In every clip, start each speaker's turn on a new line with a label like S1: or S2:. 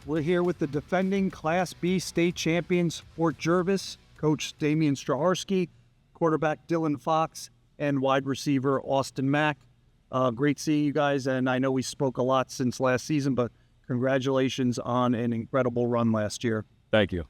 S1: We're here with the defending Class B state champions, Port Jervis, Coach Damian Straharski, quarterback Dylan Fox, and wide receiver Austin Mack. Great seeing you guys, and I know we spoke a lot since last season, but congratulations on an incredible run last year.
S2: Thank you.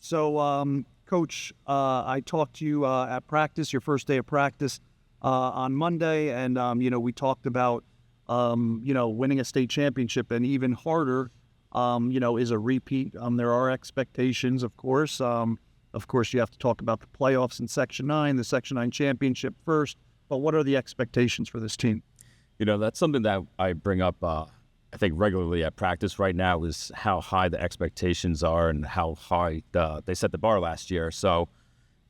S1: So, Coach, I talked to you at practice, your first day of practice on Monday, and, we talked about, winning a state championship, and even harder, is a repeat. There are expectations, of course. Of course, you have to talk about the playoffs in Section 9, the Section 9 championship first, but what are the expectations for this team?
S2: That's something that I bring up, I think, regularly at practice right now is how high the expectations are and how high they set the bar last year. So,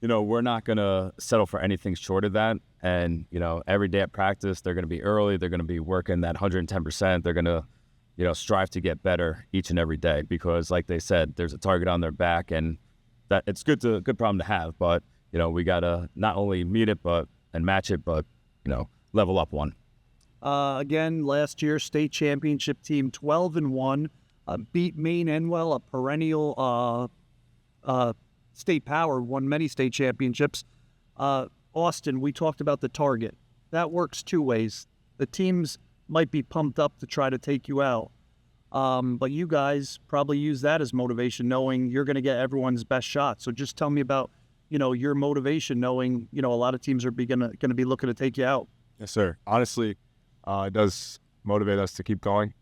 S2: we're not going to settle for anything short of that. And, every day at practice, they're going to be early. They're going to be working that 110%. They're going to, strive to get better each and every day because, like they said, there's a target on their back, and that it's good problem to have. But, we got to not only meet it and match it, but, level up one.
S1: Again, last year, state championship team 12-1, beat Maine Enwell, a perennial state power, won many state championships. Austin, we talked about the target. That works two ways. The teams might be pumped up to try to take you out, but you guys probably use that as motivation, knowing you're going to get everyone's best shot. So just tell me about, your motivation, knowing, a lot of teams are going to be looking to take you out.
S3: Yes, sir. Honestly, it does motivate us to keep going.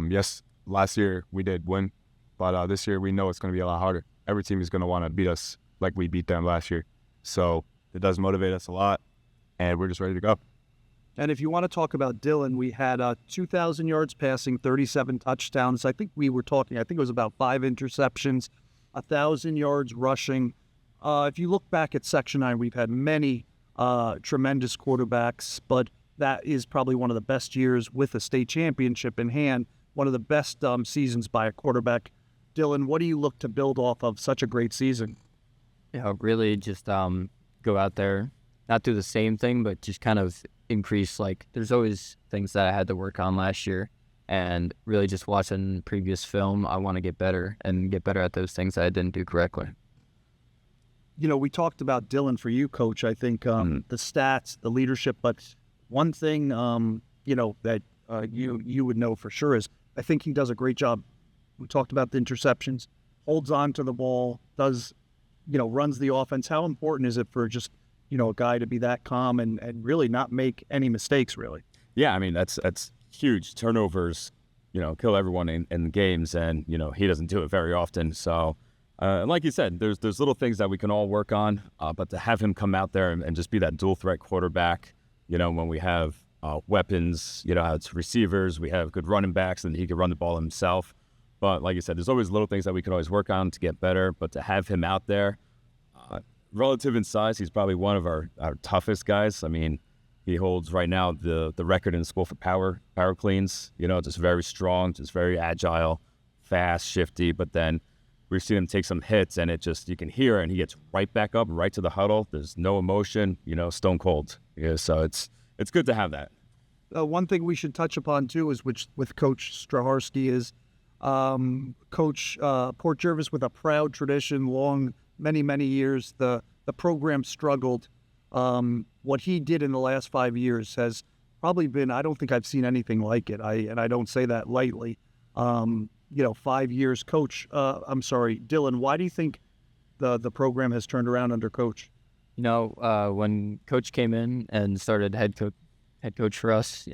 S3: Yes, last year we did win, but this year we know it's going to be a lot harder. Every team is going to want to beat us like we beat them last year. So it does motivate us a lot, and we're just ready to go.
S1: And if you want to talk about Dylan, we had 2,000 yards passing, 37 touchdowns. I think it was about 5 interceptions, 1,000 yards rushing. If you look back at Section 9, we've had many tremendous quarterbacks, but that is probably one of the best years with a state championship in hand, one of the best seasons by a quarterback. Dylan, what do you look to build off of such a great season?
S4: Really just go out there, not do the same thing, but just kind of increase. Like, there's always things that I had to work on last year, and really just watching previous film, I want to get better and get better at those things that I didn't do correctly.
S1: We talked about Dylan for you, Coach. I think the stats, the leadership, but one thing, that you would know for sure is I think he does a great job. We talked about the interceptions, holds on to the ball, runs the offense. How important is it for just, a guy to be that calm and really not make any mistakes, really?
S2: Yeah, I mean, that's huge. Turnovers, kill everyone in games, and, he doesn't do it very often. So, like you said, there's little things that we can all work on, but to have him come out there and just be that dual threat quarterback, when we have weapons, how it's receivers, we have good running backs, and he can run the ball himself. But like you said, there's always little things that we can always work on to get better. But to have him out there, relative in size, he's probably one of our toughest guys. I mean, he holds right now the record in the school for power cleans. Just very strong, just very agile, fast, shifty. But then we've seen him take some hits, and you can hear it, and he gets right back up, right to the huddle. There's no emotion, stone cold. Yeah, so it's good to have that.
S1: One thing we should touch upon too is with Coach Straharski is Coach Port Jervis with a proud tradition, long, many years. The program struggled. What he did in the last 5 years has probably been, I don't think I've seen anything like it. I don't say that lightly. 5 years. Coach, Dylan, why do you think the program has turned around under Coach?
S4: When Coach came in and started head coach for us,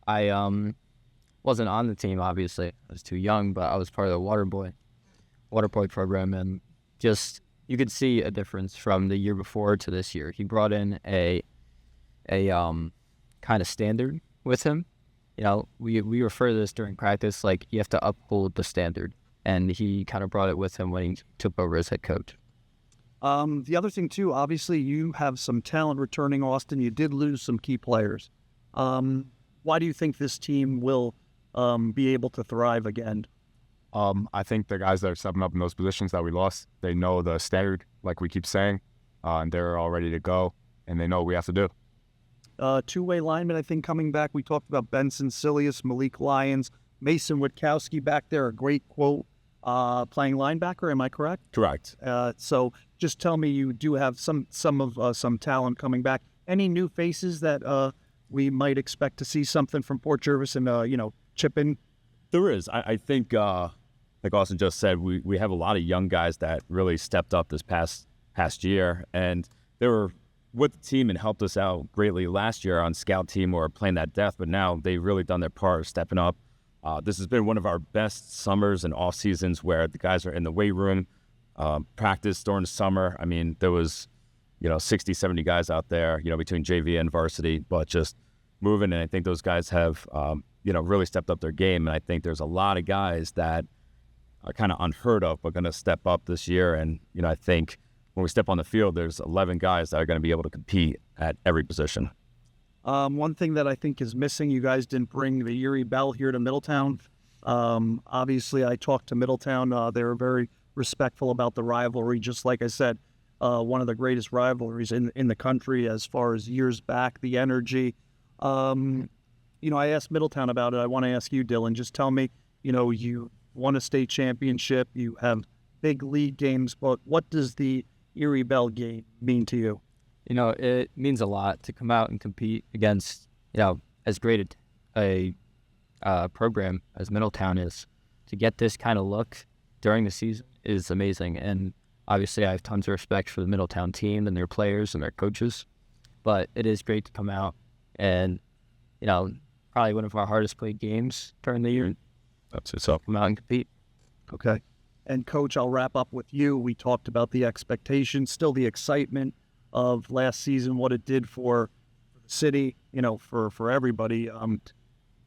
S4: I wasn't on the team, obviously. I was too young, but I was part of the water boy program, and just you could see a difference from the year before to this year. He brought in a kind of standard with him. We refer to this during practice, like you have to uphold the standard, and he kind of brought it with him when he took over as head coach.
S1: The other thing too, obviously you have some talent returning, Austin. You did lose some key players. Why do you think this team will be able to thrive again?
S3: I think the guys that are stepping up in those positions that we lost, they know the standard, like we keep saying, and they're all ready to go, and they know what we have to do.
S1: Two-way linemen, I think, coming back. We talked about Benson Silius, Malik Lyons, Mason Witkowski back there, a great quote, playing linebacker. Am I correct?
S2: Correct.
S1: So just tell me you do have some talent coming back. Any new faces that we might expect to see something from Port Jervis and chip in?
S2: There is. I think, like Austin just said, we have a lot of young guys that really stepped up this past year, and they were with the team and helped us out greatly last year on scout team or playing that depth, but now they've really done their part stepping up. This has been one of our best summers and off seasons where the guys are in the weight room, practice during the summer. I mean, there was, 60, 70 guys out there, between JV and varsity, but just moving. And I think those guys have, really stepped up their game. And I think there's a lot of guys that are kind of unheard of, but going to step up this year. And, I think when we step on the field, there's 11 guys that are going to be able to compete at every position.
S1: One thing that I think is missing, you guys didn't bring the Erie Bell here to Middletown. Obviously, I talked to Middletown. They were very respectful about the rivalry. Just like I said, one of the greatest rivalries in the country as far as years back, the energy. I asked Middletown about it. I want to ask you, Dylan. Just tell me, you won a state championship. You have big league games, but what does the Erie Bell game mean to you?
S4: It means a lot to come out and compete against, as great a program as Middletown is. To get this kind of look during the season is amazing. And obviously, I have tons of respect for the Middletown team and their players and their coaches. But it is great to come out and, probably one of our hardest played games during the year.
S2: That's it. So
S4: come out and compete.
S1: Okay. And Coach, I'll wrap up with you. We talked about the expectations, still the excitement of last season, what it did for the city, for everybody.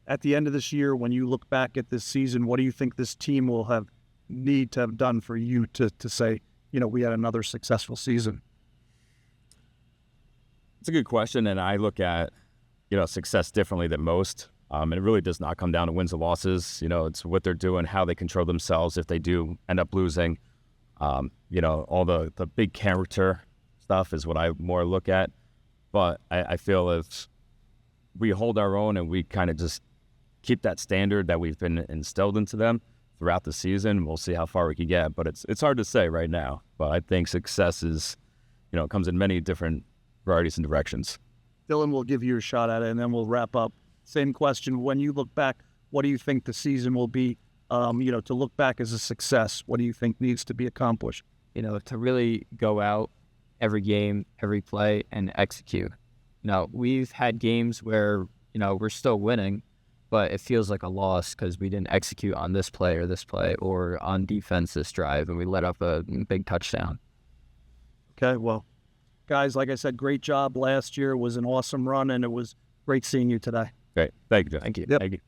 S1: At the end of this year, when you look back at this season, what do you think this team will need to have done for you to say, we had another successful season?
S2: It's a good question, and I look at, success differently than most. And it really does not come down to wins or losses. It's what they're doing, how they control themselves if they do end up losing. All the big character stuff is what I more look at. But I feel if we hold our own and we kind of just keep that standard that we've been instilled into them throughout the season, we'll see how far we can get. But it's hard to say right now. But I think success is, comes in many different varieties and directions.
S1: Dylan, we'll give you a shot at it, and then we'll wrap up. Same question. When you look back, what do you think the season will be? To look back as a success, what do you think needs to be accomplished?
S4: To really go out every game, every play, and execute. We've had games where, we're still winning, but it feels like a loss because we didn't execute on this play or on defense this drive, and we let up a big touchdown.
S1: Okay, well, guys, like I said, great job last year. It was an awesome run, and it was great seeing you today.
S2: Great. Thank you, Jeff.
S4: Thank you.
S1: Yep.
S2: Thank you.